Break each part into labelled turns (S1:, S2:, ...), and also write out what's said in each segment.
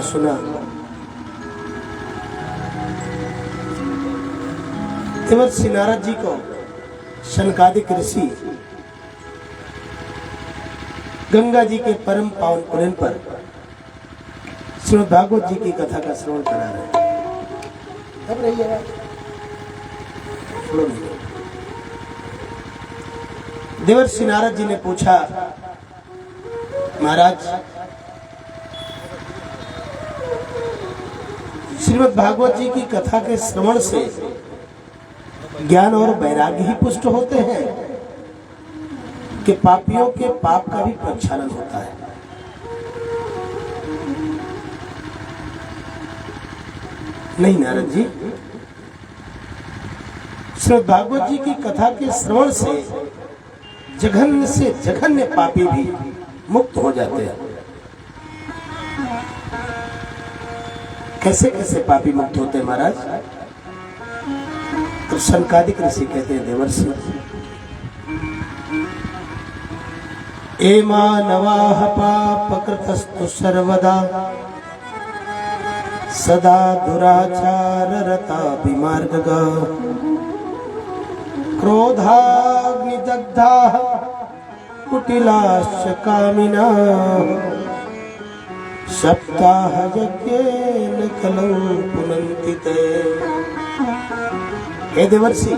S1: आपने सुना, देवर्षि नारद जी को शनकादिक ऋषि गंगा जी के परम पावन पुलिन पर श्रीमद् भागवत जी की कथा का श्रवण करा रहे हैं। अब रही है देवर्षि नारद जी ने पूछा, महाराज श्रीमद् भागवत जी की कथा के श्रवण से ज्ञान और वैराग्य ही पुष्ट होते हैं कि पापियों के पाप का भी प्रक्षालन होता है? नहीं नारद जी, श्रीमद् भागवत जी की कथा के श्रवण से जघन्य पापी भी मुक्त हो जाते हैं। कैसे कैसे पापी मुक्त होते हैं महाराज? तो शनकादिक ऋषि कहते हैं, देवर्षि ए मानवाः पापकृतस्तु सर्वदा सदा दुराचाररता विमार्गगा क्रोधाग्निदग्धाः कुटिलाश्च कामिनाः सप्ताहयज्ञेन खलु पुनन्ति ते। हे देवर्षि,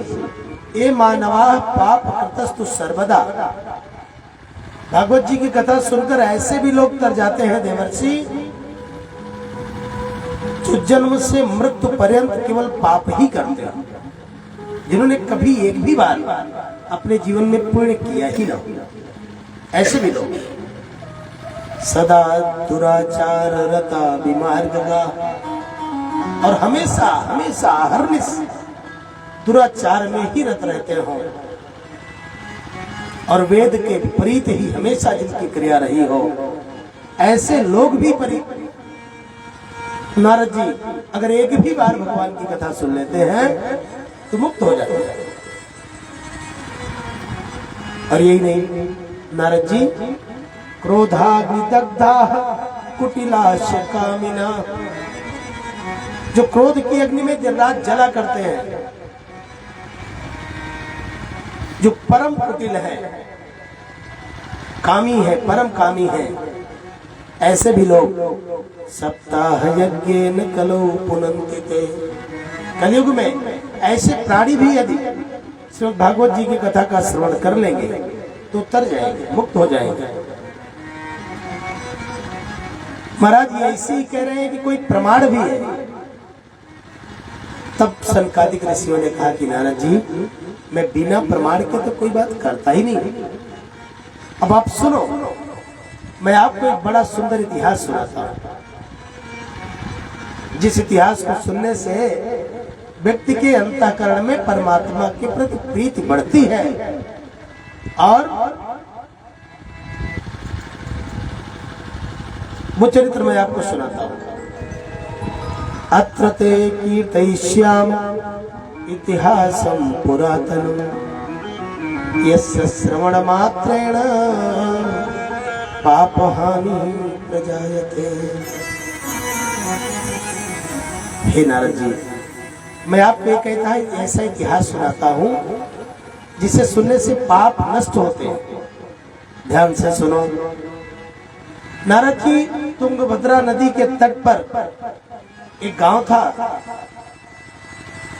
S1: ये मानवाः पापकृतस्तु सर्वदा। भागवत जी की कथा सुनकर ऐसे भी लोग तर जाते हैं देवर्षि जो जन्म से मृत्यु पर्यंत केवल पाप ही करते हैं, जिन्होंने कभी एक भी बार अपने जीवन में पुण्य किया ही ना। ऐसे भी लोग सदा दुराचार रता विमार्गगा, और हमेशा हमेशा हरनिश दुराचार में ही रत रहते हो और वेद के विपरीत ही हमेशा जिनकी क्रिया रही हो, ऐसे लोग भी नारद जी अगर एक भी बार भगवान की कथा सुन लेते हैं तो मुक्त हो जाते हैं। और यही नहीं नारद जी, क्रोधाग्निदग्धाः कुटिलाश्च कामिनाः, जो क्रोध की अग्नि में दिन रात जला करते हैं, जो परम कुटिल है, कामी है, परम कामी है, ऐसे भी लोग सप्ताह यज्ञेन कलो पुनन्ति ते। कलयुग में ऐसे प्राणी भी यदि श्रीमद् भागवत जी की कथा का श्रवण कर लेंगे तो तर जाएंगे, मुक्त हो जाएंगे। महाराज ये ऐसे ही कह रहे हैं कि कोई प्रमाण भी है? तब शनकादिक ऋषियों ने कहा कि नारद जी, मैं बिना प्रमाण के तो कोई बात करता ही नहीं। अब आप सुनो, मैं आपको एक बड़ा सुंदर इतिहास सुनाता हूं, जिस इतिहास को सुनने से व्यक्ति के अंतःकरण में परमात्मा के प्रति प्रीति बढ़ती है। और वो चरित्र मैं आपको सुनाता हूं। अत्र ते कीर्तयिष्यामि इतिहासं पुरातनं यस्य श्रवणमात्रेण पापहानि प्रजायते। हे नारद जी, मैं आपको ये कहता है ऐसा इतिहास सुनाता हूं जिसे सुनने से पाप नष्ट होते हैं। ध्यान से सुनो। नारद जी, तुंगभद्रा नदी के तट पर एक गांव था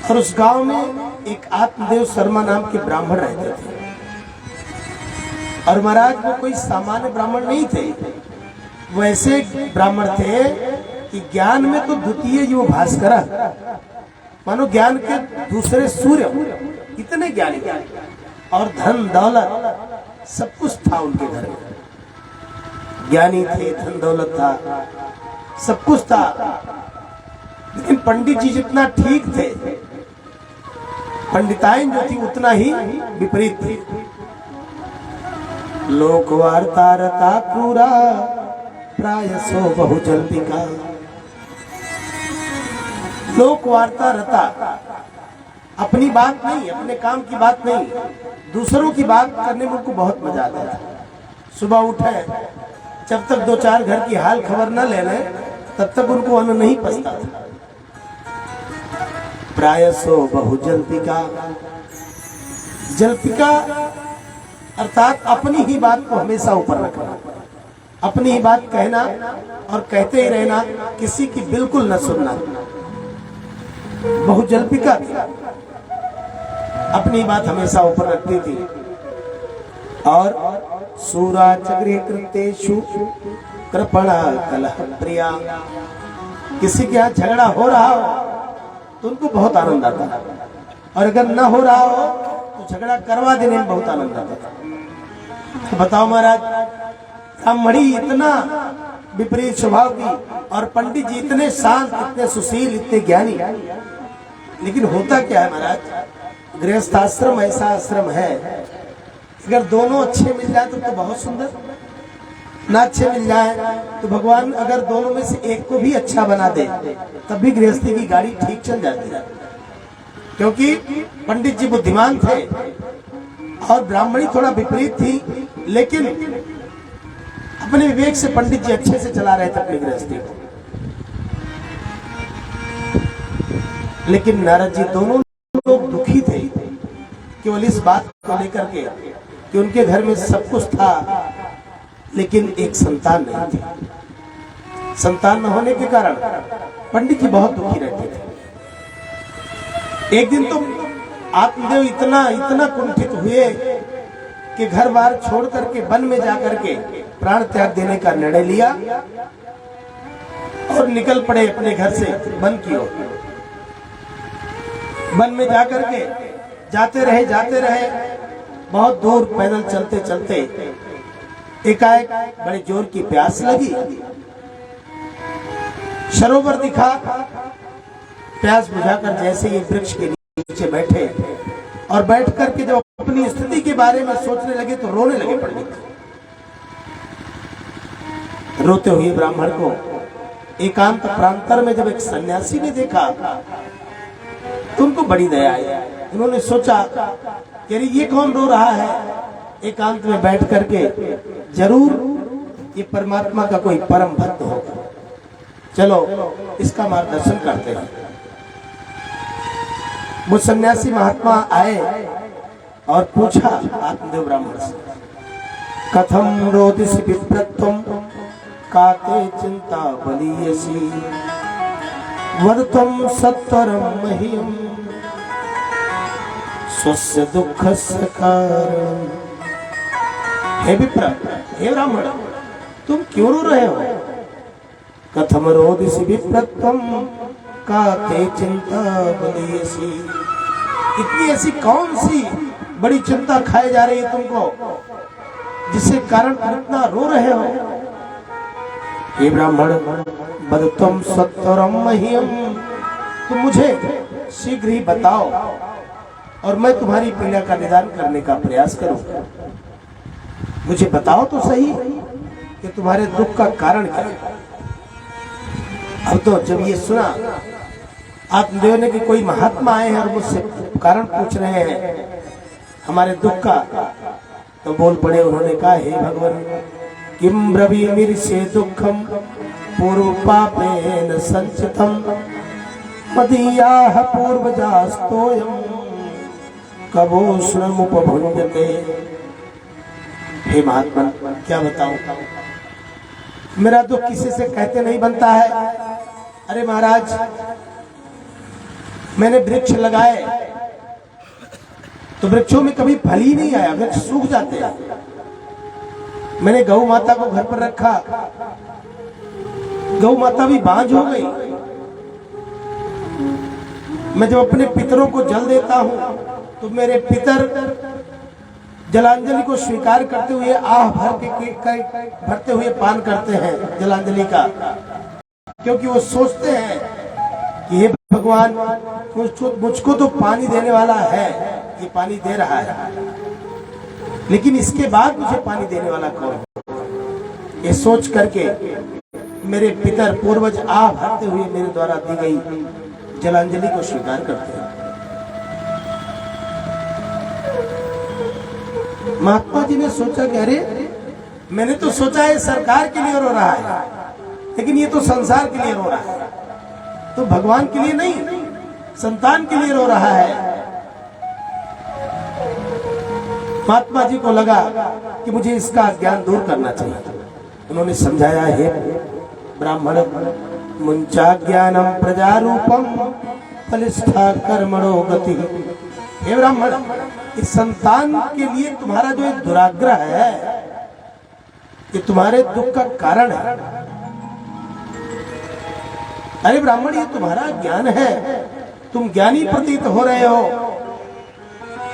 S1: और उस गांव में एक आत्मदेव शर्मा नाम के ब्राह्मण रहते थे। और महाराज वो कोई सामान्य ब्राह्मण नहीं थे, वो ऐसे ब्राह्मण थे कि ज्ञान में तो द्वितीय जो भास्कर, मानो ज्ञान के दूसरे सूर्य, इतने ज्ञानी, और धन दौलत सब कुछ था उनके घर में। ज्ञानी थे, धन दौलत था, सब कुछ था, लेकिन पंडित जी जितना ठीक थे, पंडिताइन जो थी उतना ही विपरीत थी। लोक वार्ता रता क्रूरा प्रायसो बहुजल्पिका। लोक वार्ता रता, अपनी बात नहीं, अपने काम की बात नहीं, दूसरों की बात करने में उनको बहुत मजा आता था। सुबह उठे, जब तक दो चार घर की हाल खबर न ले लें तब तक उनको अन्न नहीं पचता था। प्रायसो बहु जल्पिका, जल्पिका अर्थात अपनी ही बात को हमेशा ऊपर रखना, अपनी ही बात कहना और कहते ही रहना, किसी की बिल्कुल न सुनना। बहु जल्पिका थी, अपनी बात हमेशा ऊपर रखती थी। और सूरा चक्री कृतेषु कृपणा कलह प्रिया, किसी के यहाँ झगड़ा हो रहा हो तो उनको बहुत आनंद आता है, और अगर न हो रहा हो तो झगड़ा करवा देने में बहुत आनंद आता था। तो बताओ महाराज, ब्राह्मणी इतना विपरीत स्वभाव की और पंडित जी इतने शांत, इतने सुशील, इतने ज्ञानी, लेकिन होता क्या है महाराज, गृहस्थ आश्रम ऐसा आश्रम है, अगर दोनों अच्छे मिल जाए तो बहुत सुंदर, ना अच्छे मिल जाए तो भगवान अगर दोनों में से एक को भी अच्छा बना दे तब भी गृहस्थी की गाड़ी ठीक चल जाती है। क्योंकि पंडित जी बुद्धिमान थे और ब्राह्मणी थोड़ा विपरीत थी, लेकिन अपने विवेक से पंडित जी अच्छे से चला रहे थे अपनी गृहस्थी को। लेकिन नारद जी दोनों लोग दुखी थे केवल इस बात को लेकर के कि उनके घर में सब कुछ था लेकिन एक संतान नहीं थी। संतान न होने के कारण पंडित जी बहुत दुखी रहते थे। एक दिन तो आत्मदेव इतना कुंठित हुए कि घर बार छोड़ करके वन में जाकर के प्राण त्याग देने का निर्णय लिया और निकल पड़े अपने घर से वन की ओर। वन में जाकर के जाते रहे, बहुत दूर पैदल चलते चलते एकाएक बड़े जोर की प्यास लगी। सरोवर दिखा, प्यास बुझाकर जैसे ये वृक्ष के नीचे बैठे और बैठ करके जब अपनी स्थिति के बारे में सोचने लगे तो रोने लगे पंडित। रोते हुए ब्राह्मण को एकांत प्रांतर में जब एक सन्यासी ने देखा तो उनको बड़ी दया आई। उन्होंने सोचा कि ये कौन रो रहा है, एकांत में बैठ करके जरूर ये परमात्मा का कोई परम भक्त होगा, चलो इसका मार्गदर्शन करते हैं। वो सन्यासी महात्मा आए और पूछा आत्मदेव ब्राह्मण से, कथम रोदिसि विप्रत्वम काते चिंता बलीयसी वदत्वं सत्वरं मह्यं स्वस्य दुःखस्य कारणम्। हे विप्र, हे ब्राह्मण, तुम क्यों रो रहे हो? कथम रोदिसि विप्रत्वं काते चिंता बलीयसी, इतनी ऐसी कौन सी बड़ी चिंता खाई जा रही है तुमको जिससे कारण इतना रो रहे हो? हे ब्राह्मण, वदत्वं सत्वरं मह्यं, तुम मुझे शीघ्र ही बताओ और मैं तुम्हारी पीड़ा का निदान करने का प्रयास करूंगा। मुझे बताओ तो सही कि तुम्हारे दुख का कारण क्या है। अब तो जब ये सुना आत्मदेव ने कि कोई महात्मा आए हैं और मुझसे कारण पूछ रहे हैं हमारे दुख का, तो बोल पड़े। उन्होंने कहा, हे भगवान, किम ब्रवीमिर्षे दुःखम पूर्व पापेन संचितम मदीयाः पूर्वजास्तोयं कवोष्णमुपभुञ्जते। हे महात्मा, क्या बताऊं, मेरा दुख किसी से कहते नहीं बनता है। अरे महाराज, मैंने वृक्ष लगाए तो वृक्षों में कभी फल ही नहीं आया, वृक्ष सूख जाते हैं। मैंने गौ माता को घर पर रखा, गौ माता भी बांझ हो गई। मैं जब अपने पितरों को जल देता हूं तो मेरे पितर जलांजलि को स्वीकार करते हुए आह भरते हुए पान करते हैं जलांजलि का, क्योंकि वो सोचते हैं कि हे भगवान, मुझको तो पानी देने वाला है, ये पानी दे रहा है, लेकिन इसके बाद मुझे पानी देने वाला कौन है? ये सोच करके मेरे पितर पूर्वज आह भरते हुए मेरे द्वारा दी गई जलांजलि को स्वीकार करते हैं। महात्मा जी ने सोचा कि अरे, मैंने तो सोचा है सरकार के लिए रो रहा है, लेकिन ये तो संसार के लिए रो रहा है, तो भगवान के लिए नहीं, संतान के लिए रो रहा है। महात्मा जी को लगा कि मुझे इसका ज्ञान दूर करना चाहिए। उन्होंने समझाया, है ब्राह्मण, मुंचा ज्ञानम प्रजारूपम फलिष्ठा कर्मणो गति। हे ब्राह्मण, इस संतान के लिए तुम्हारा जो एक दुराग्रह है, ये तुम्हारे दुख का कारण है। अरे ब्राह्मण, ये तुम्हारा ज्ञान है, तुम ज्ञानी प्रतीत हो रहे हो,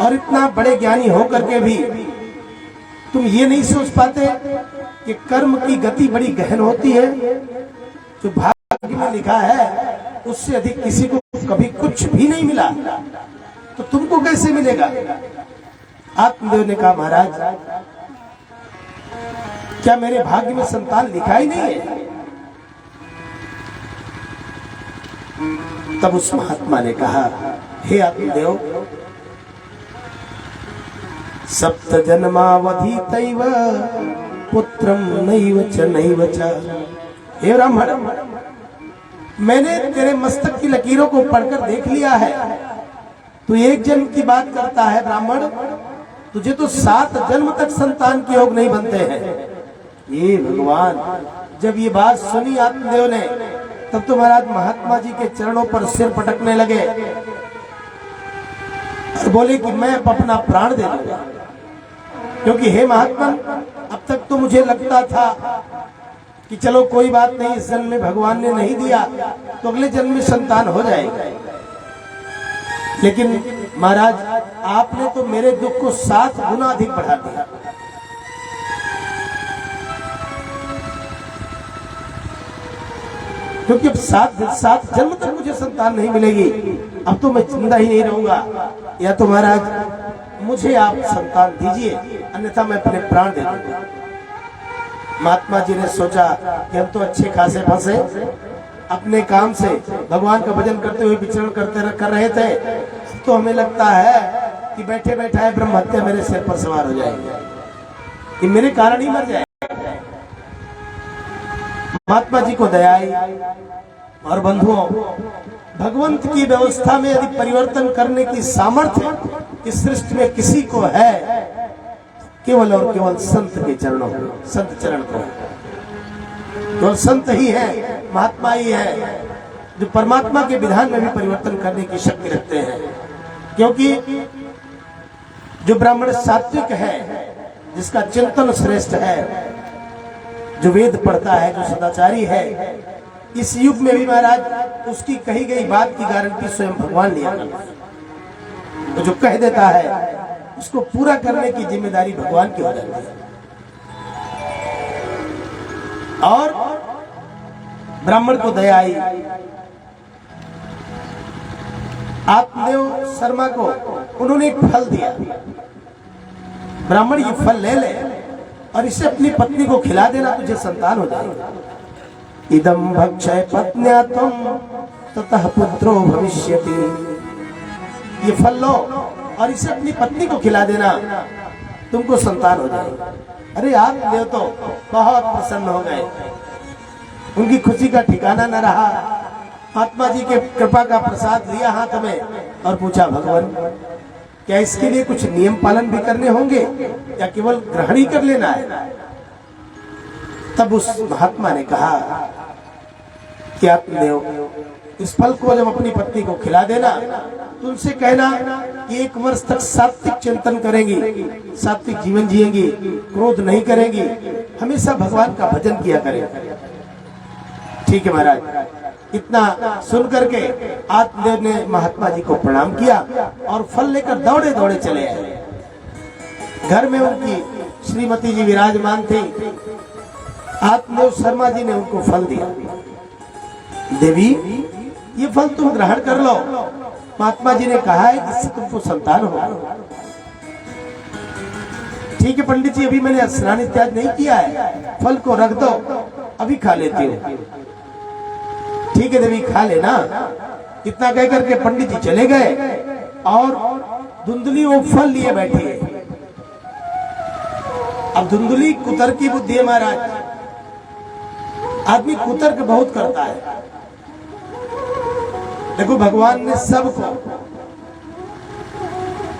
S1: और इतना बड़े ज्ञानी होकर के भी तुम ये नहीं सोच पाते कि कर्म की गति बड़ी गहन होती है। जो भाग्य में लिखा है उससे अधिक किसी को कभी कुछ भी नहीं मिला, तो तुमको कैसे मिलेगा? आत्मदेव ने कहा, महाराज, क्या मेरे भाग्य में संतान लिखा ही नहीं है? तब उस महात्मा ने कहा, हे आत्मदेव, सप्त जन्मावधि तैव पुत्रम नैव च। हे ब्राह्मण, मैंने तेरे मस्तक की लकीरों को पढ़कर देख लिया है। तू एक जन्म की बात करता है ब्राह्मण, तुझे तो 7 जन्म तक संतान के योग नहीं बनते हैं। ये भगवान, जब ये बात सुनी आत्मदेव ने, तब तो महाराज महात्मा जी के चरणों पर सिर पटकने लगे और बोले कि मैं अपना प्राण दे दूंगा, क्योंकि हे महात्मा, अब तक तो मुझे लगता था कि चलो कोई बात नहीं, इस जन्म में भगवान ने नहीं दिया तो अगले जन्म में संतान हो जाएगी। लेकिन महाराज, आपने तो मेरे दुख को 7 गुना अधिक बढ़ा दिया। क्योंकि अब 7 जन्म तक मुझे संतान नहीं मिलेगी, अब तो मैं जिंदा ही नहीं रहूंगा। या तो महाराज मुझे आप संतान दीजिए, अन्यथा मैं अपने प्राण दे दूंगा। महात्मा जी ने सोचा कि हम तो अच्छे खासे फंसे, अपने काम से भगवान का भजन करते हुए विचरण कर रहे थे, तो हमें लगता है कि बैठे बैठा ब्रह्म हत्या मेरे सिर पर सवार हो जाएगी, कि मेरे कारण ही मर जाए। महात्मा जी को दया आई। और बंधुओं, भगवंत की व्यवस्था में यदि परिवर्तन करने की सामर्थ्य इस सृष्टि में किसी को है, केवल और केवल संत के चरणों को, संत चरण को। केवल संत ही है, महात्मा ही है, जो परमात्मा के विधान में भी परिवर्तन करने की शक्ति रखते हैं। क्योंकि जो ब्राह्मण सात्विक है, जिसका चिंतन श्रेष्ठ है, जो वेद पढ़ता है, जो सदाचारी है, इस युग में भी महाराज उसकी कही गई बात की गारंटी स्वयं भगवान लिया करता है। तो जो कह देता है उसको पूरा करने की जिम्मेदारी भगवान की हो जाती है। और ब्राह्मण को दया आई। आत्मदेव शर्मा को उन्होंने एक फल दिया, ब्राह्मण ये फल ले ले और इसे अपनी पत्नी को खिला देना, तुझे संतान हो जाएगा। इदम भक्षय पत्न्या तुम ततः पुत्रो भविष्यति। ये फल लो और इसे अपनी पत्नी को खिला देना, तुमको संतान हो जाएगा। अरे आत्मदेव तो बहुत प्रसन्न हो गए, उनकी खुशी का ठिकाना न रहा। महात्मा जी के कृपा का प्रसाद लिया हाथ में और पूछा, भगवान क्या इसके लिए कुछ नियम पालन भी करने होंगे या केवल ग्रहण ही कर लेना है? तब उस महात्मा ने कहा कि आत्मदेव, इस फल को जब अपनी पत्नी को खिला देना तो उनसे कहना कि 1 वर्ष तक सात्विक चिंतन करेंगी, सात्विक जीवन जिएंगी, क्रोध नहीं करेंगी, हमेशा भगवान का भजन किया करेंगे। ठीक है महाराज। इतना सुन करके आत्मदेव ने महात्मा जी को प्रणाम किया और फल लेकर दौड़े दौड़े चले आए। घर में उनकी श्रीमती जी विराजमान थी। आत्मदेव शर्मा जी ने उनको फल दिया। देवी, ये फल तुम ग्रहण कर लो, महात्मा जी ने कहा है कि इससे तुमको संतान होगा। ठीक है पंडित जी, अभी मैंने स्नान इत्यादि नहीं किया है, फल को रख दो, अभी खा लेती हूँ। ठीक है देवी, खा लेना। इतना कह करके पंडित जी चले गए और धुंधली वो फल लिए बैठी है। अब धुंधली कुतर की बुद्धि है महाराज। आदमी कुतर्क बहुत करता है। देखो भगवान ने सबको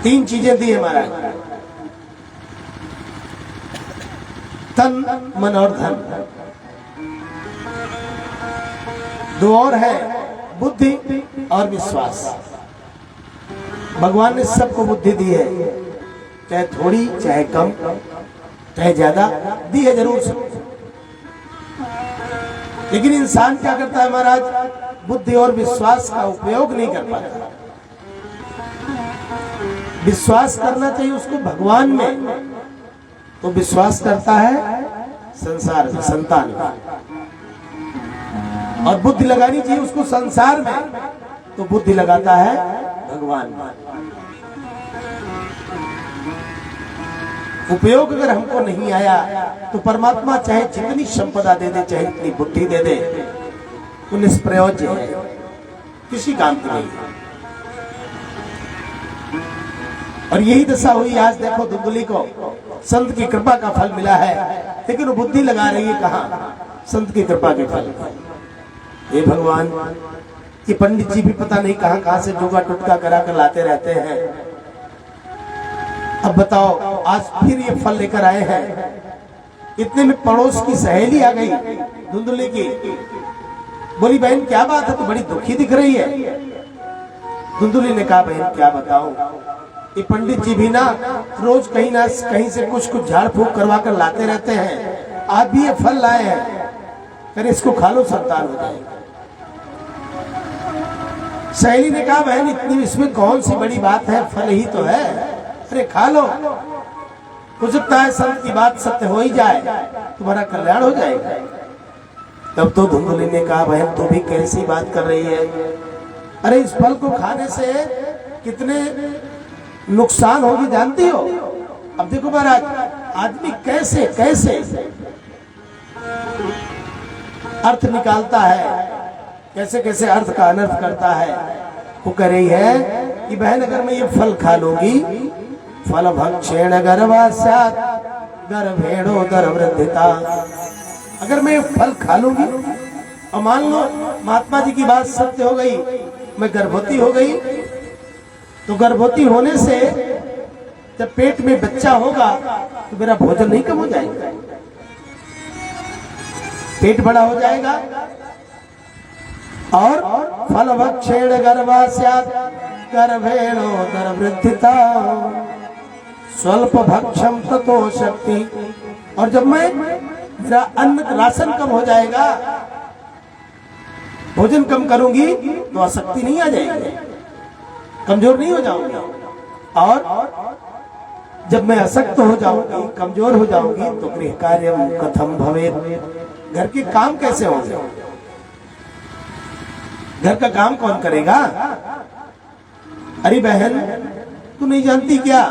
S1: 3 चीजें दी है महाराज, तन मन और धन। 2 और है, बुद्धि और विश्वास। भगवान ने सबको बुद्धि दी है, चाहे थोड़ी चाहे कम चाहे ज्यादा, दी है जरूर सबको। लेकिन इंसान क्या करता है महाराज, बुद्धि और विश्वास का उपयोग नहीं कर पाता। विश्वास करना चाहिए उसको भगवान में, तो विश्वास करता है संसार में, संतान में। और बुद्धि लगानी चाहिए उसको संसार में, तो बुद्धि लगाता है भगवान में। उपयोग अगर हमको नहीं आया तो परमात्मा चाहे जितनी संपदा दे दे, चाहे जितनी बुद्धि दे दे, वो निष्प्रयोज्य है, किसी काम की नहीं। और यही दशा हुई आज। देखो धुंधली को संत की कृपा का फल मिला है, लेकिन वो बुद्धि लगा रही है कहाँ, संत की कृपा के फल। हे भगवान, ये पंडित जी भी पता नहीं कहाँ कहाँ से जोगा टुटका करा कर लाते रहते हैं। अब बताओ, आज फिर ये फल लेकर आए हैं। इतने में पड़ोस की सहेली आ गई धुंधली की, बोली बहन क्या बात है, तो बड़ी दुखी दिख रही है। धुंधली ने कहा बहन क्या बताऊं, ये पंडित जी भी ना रोज कहीं से कुछ झाड़ फूक करवा कर लाते रहते हैं। आज भी ये फल लाए हैं, अरे इसको खा लो, संतान हो जाएगा। सहेली ने कहा बहन इतनी इसमें कौन सी बड़ी बात है, फल ही तो है, अरे खा लो, हो सकता है संत की बात सत्य हो ही जाए, तुम्हारा कल्याण हो जाएगा। तब तो धुंधली ने कहा बहन तू भी कैसी बात कर रही है, अरे इस फल को खाने से कितने नुकसान होगी जानती हो। अब देखो महाराज, आदमी कैसे कैसे अर्थ निकालता है, कैसे कैसे अर्थ का अनर्थ करता है। वो कह रही है कि बहन अगर मैं ये फल खा लूंगी, फल भक्षेण गर्भास्यात् गर्भेणो दरवृद्धिता, अगर मैं ये फल खा लूंगी और मान लो महात्मा जी की बात सत्य हो गई, मैं गर्भवती हो गई, तो गर्भवती होने से जब पेट में बच्चा होगा तो मेरा भोजन नहीं कम हो जाएगा, पेट बड़ा हो जाएगा। और फल भक्षेण गर्भास्यात् गर्भेणो दरवृद्धिता स्वल्प भक्षम ततो शक्ति, और जब मैं मेरा अन्न राशन कम हो जाएगा, भोजन कम करूंगी तो आसक्ति नहीं आ जाएगी, कमजोर नहीं हो जाऊंगी। और जब मैं असक्त हो जाऊंगी, कमजोर हो जाऊंगी, तो गृह कार्यम कथम भवेत्, घर के काम कैसे होंगे, घर का काम कौन करेगा। अरे बहन तू नहीं जानती क्या,